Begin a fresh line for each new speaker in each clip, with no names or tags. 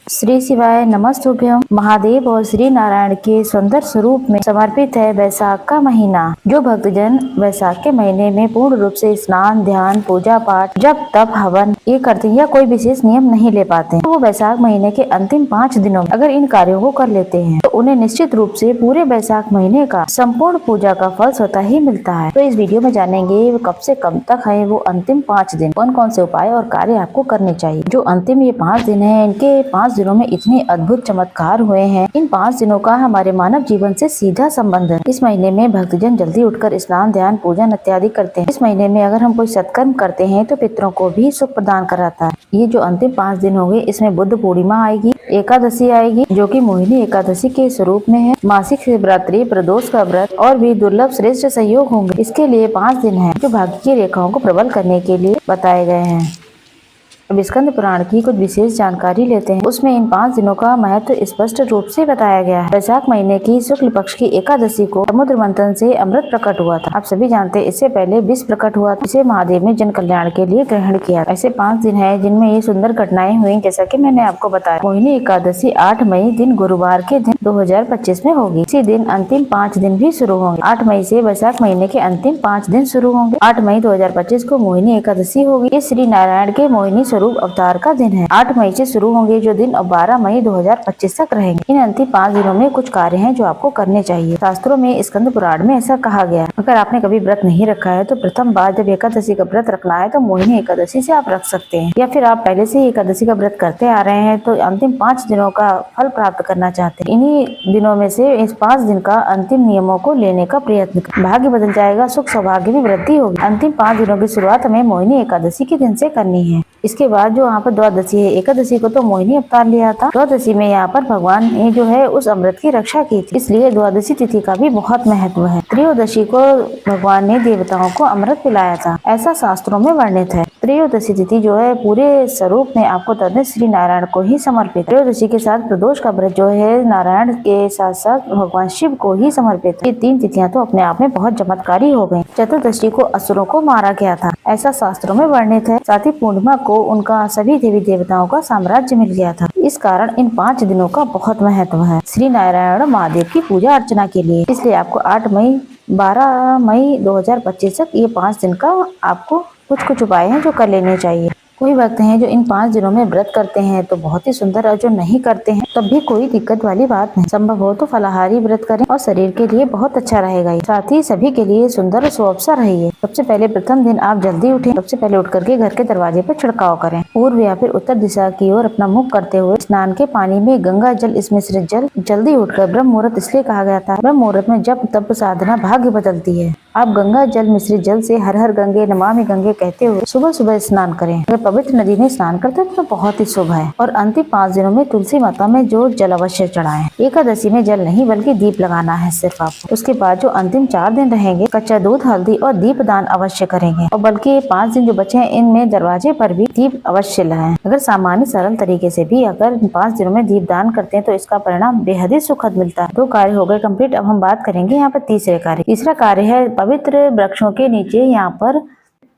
श्री शिवाय नमस्तुभ्यम। महादेव और श्री नारायण के सुंदर स्वरूप में समर्पित है वैशाख का महीना। जो भक्तजन वैशाख के महीने में पूर्ण रूप से स्नान, ध्यान, पूजा पाठ, जप, तप, हवन ये करते हैं या कोई विशेष नियम नहीं ले पाते तो वो वैशाख महीने के अंतिम 5 दिनों में अगर इन कार्यों को कर लेते हैं तो उन्हें निश्चित रूप से पूरे वैशाख महीने का संपूर्ण पूजा का फल स्वतः ही मिलता है। तो इस वीडियो में जानेंगे वो कब से कब तक है वो अंतिम 5 दिन, कौन कौन से उपाय और कार्य आपको करने चाहिए। जो अंतिम ये 5 दिन है, इनके 5 दिनों में इतने अद्भुत चमत्कार हुए हैं। इन 5 दिनों का हमारे मानव जीवन से सीधा संबंध है। इस महीने में भक्तजन जल्दी उठकर स्नान, ध्यान, पूजन इत्यादि करते हैं। इस महीने में अगर हम कोई सत्कर्म करते हैं तो पितरों को भी सुख प्रदान कराता है। ये जो अंतिम 5 दिन होंगे, इसमें बुद्ध पूर्णिमा आएगी, एकादशी आएगी जो कि मोहिनी एकादशी के स्वरूप में है, मासिक शिवरात्रि, प्रदोष का व्रत और भी दुर्लभ श्रेष्ठ सहयोग होंगे। इसके लिए 5 दिन है जो भाग्य की रेखाओं को प्रबल करने के लिए बताए गए हैं। अब स्कंद पुराण की कुछ विशेष जानकारी लेते हैं। उसमें इन 5 दिनों का महत्व स्पष्ट रूप से बताया गया है। वैशाख महीने की शुक्ल पक्ष की एकादशी को समुद्र मंथन से अमृत प्रकट हुआ था। आप सभी जानते हैं इससे पहले विष प्रकट हुआ था। इसे महादेव ने जन कल्याण के लिए ग्रहण किया। ऐसे 5 दिन है जिनमें ये सुंदर घटनाएं हुई, जैसा कि मैंने आपको बताया। मोहिनी एकादशी 8 मई दिन गुरुवार के दिन 2025 में होगी। इसी दिन अंतिम 5 दिन भी शुरू होंगे। 8 मई से वैशाख महीने के अंतिम 5 दिन शुरू होंगे। 8 मई 2025 को मोहिनी एकादशी होगी। ये श्री नारायण के मोहिनी स्वरूप अवतार का दिन है। 8 मई से शुरू होंगे जो दिन और 12 मई 2025 तक रहेंगे। इन अंतिम 5 दिनों में कुछ कार्य हैं जो आपको करने चाहिए। शास्त्रों में स्कंद पुराण में ऐसा कहा गया है। अगर आपने कभी व्रत नहीं रखा है तो प्रथम बार जब एकादशी का व्रत रखना है तो मोहिनी एकादशी से आप रख सकते हैं, या फिर आप पहले से ही एकादशी का व्रत करते आ रहे हैं तो अंतिम 5 दिनों का फल प्राप्त करना चाहते हैं। इन्हीं दिनों में से इस 5 दिन का अंतिम नियमों को लेने का प्रयत्न करें। भाग्य बदल जाएगा, सुख सौभाग्य में वृद्धि होगी। अंतिम 5 दिनों की शुरुआत हमें मोहिनी एकादशी के दिन से करनी है। इसके बाद जो यहाँ पर द्वादशी है, एकादशी को तो मोहिनी अवतार लिया था, द्वादशी में यहाँ पर भगवान ने जो है उस अमृत की रक्षा की थी, इसलिए द्वादशी तिथि का भी बहुत महत्व है। त्रयोदशी को भगवान ने देवताओं को अमृत पिलाया था, ऐसा शास्त्रों में वर्णित है। त्रयोदशी तिथि जो है पूरे स्वरूप में आपको तद श्री नारायण को ही समर्पित। त्रयोदशी के साथ प्रदोष का व्रत जो है नारायण के साथ साथ भगवान शिव को ही समर्पित है। ये 3 तिथियां तो अपने आप में बहुत चमत्कारी हो गयी। चतुर्दशी को असुरों को मारा गया था, ऐसा शास्त्रों में वर्णित है। साथ ही पूर्णिमा को उनका सभी देवी देवताओं का साम्राज्य मिल गया था। इस कारण इन 5 दिनों का बहुत महत्व है श्री नारायण और महादेव की पूजा अर्चना के लिए। इसलिए आपको 8 मई 12 मई 2025 तक ये 5 दिन का आपको कुछ उपाय हैं जो कर लेने चाहिए। कोई भक्त हैं जो इन 5 दिनों में व्रत करते हैं तो बहुत ही सुंदर, और जो नहीं करते हैं तब भी कोई दिक्कत वाली बात नहीं। संभव हो तो फलाहारी व्रत करें और शरीर के लिए बहुत अच्छा रहेगा। साथ ही सभी के लिए सुंदर और सुअवसर है ये। सबसे पहले प्रथम दिन आप जल्दी उठें। सबसे पहले उठ करके घर के दरवाजे पर छिड़काव करें। पूर्व या फिर उत्तर दिशा की ओर अपना मुख करते हुए स्नान के पानी में गंगा जल मिश्रित जल जल्दी उठकर, ब्रह्म मुहूर्त इसलिए कहा गया था, ब्रह्म मुहूर्त में जप तप साधना भाग्य बदलती है। आप गंगा जल मिश्रित जल से हर हर गंगे नमामि गंगे कहते हुए सुबह सुबह स्नान करें। अगर पवित्र नदी में स्नान करते हैं तो बहुत ही शुभ है। और अंतिम 5 दिनों में तुलसी माता में जो जल अवश्य चढ़ाएं। एकादशी में जल नहीं बल्कि दीप लगाना है सिर्फ आपको। उसके बाद जो अंतिम 4 दिन रहेंगे कच्चा दूध, हल्दी और दीप दान अवश्य करेंगे। और बल्कि 5 दिन जो बचे हैं इनमें दरवाजे पर भी दीप अवश्य लगाएं। अगर सामान्य सरल तरीके से भी अगर 5 दिनों में दीप दान करते हैं तो इसका परिणाम बेहद ही सुखद मिलता है। 2 कार्य हो गए कंप्लीट। अब हम बात करेंगे यहाँ पर तीसरे कार्य। तीसरा कार्य है पवित्र वृक्षों के नीचे यहाँ पर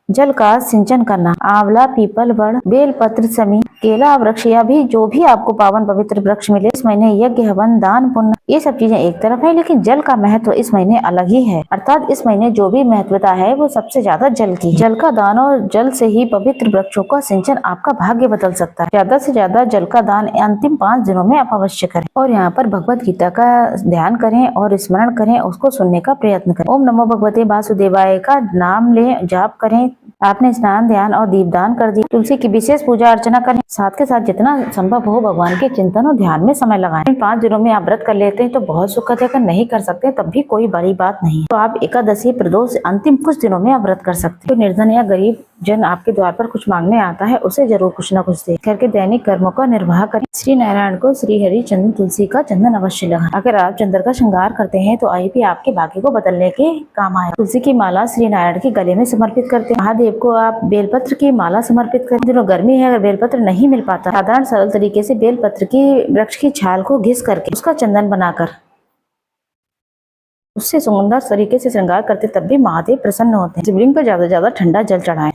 जल का सिंचन करना। आंवला, पीपल, बड़, बेल पत्र, समी, केला वृक्ष या भी जो भी आपको पावन पवित्र वृक्ष मिले, इस महीने यज्ञ, हवन, दान, पुण्य ये सब चीजें एक तरफ है, लेकिन जल का महत्व इस महीने अलग ही है। अर्थात इस महीने जो भी महत्वता है वो सबसे ज्यादा जल की। जल का दान और जल से ही पवित्र वृक्षों का सिंचन आपका भाग्य बदल सकता है। ज्यादा से ज्यादा जल का दान अंतिम 5 दिनों में आप अवश्य करें। और यहाँ पर भगवत गीता का ध्यान करें और स्मरण करें, उसको सुनने का प्रयत्न करें। ओम नमो भगवते वासुदेवाय का नाम लें, जाप करें। आपने स्नान, ध्यान और दीपदान कर दी। तुलसी की विशेष पूजा अर्चना करें। साथ के साथ जितना संभव हो भगवान के चिंतन और ध्यान में समय लगाएं। इन 5 दिनों में आप व्रत कर लेते हैं तो बहुत सुखद है। अगर नहीं कर सकते तब भी कोई बड़ी बात नहीं, तो आप एकादशी, प्रदोष अंतिम कुछ दिनों में आप व्रत कर सकते हैं। तो निर्धन या गरीब जन आपके द्वार पर कुछ मांगने आता है, उसे जरूर कुछ न कुछ दे करके दैनिक कर्मों का निर्वाह करें। श्री नारायण को श्री हरि चंदन तुलसी का चंदन अवश्य लगाएं। अगर आप चंद्र का श्रृंगार करते हैं तो आई भी आपके भाग्य को बदलने के काम आए। तुलसी की माला श्री नारायण के गले में समर्पित करते हैं। महादेव को आप बेलपत्र की माला समर्पित करें। दिनों गर्मी है, अगर बेलपत्र नहीं मिल पाता, साधारण सरल तरीके से बेलपत्र की वृक्ष की छाल को घिस करके उसका चंदन बनाकर उससे सुंदर तरीके से श्रृंगार करते तब भी महादेव प्रसन्न होते हैं। शिवलिंग पर ज्यादा से ज्यादा ठंडा जल चढ़ाएं।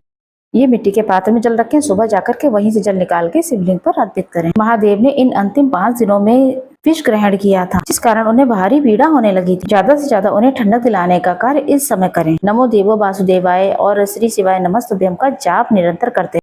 ये मिट्टी के पात्र में जल रखें, सुबह जाकर के वहीं से जल निकाल के शिवलिंग पर अर्पित करें। महादेव ने इन अंतिम 5 दिनों में विष ग्रहण किया था, जिस कारण उन्हें भारी पीड़ा होने लगी थी। ज्यादा से ज्यादा उन्हें ठंडक दिलाने का कार्य इस समय करें। नमो देवो वासुदेवाय और श्री शिवाय नमस्तुभ्यम का जाप निरंतर करते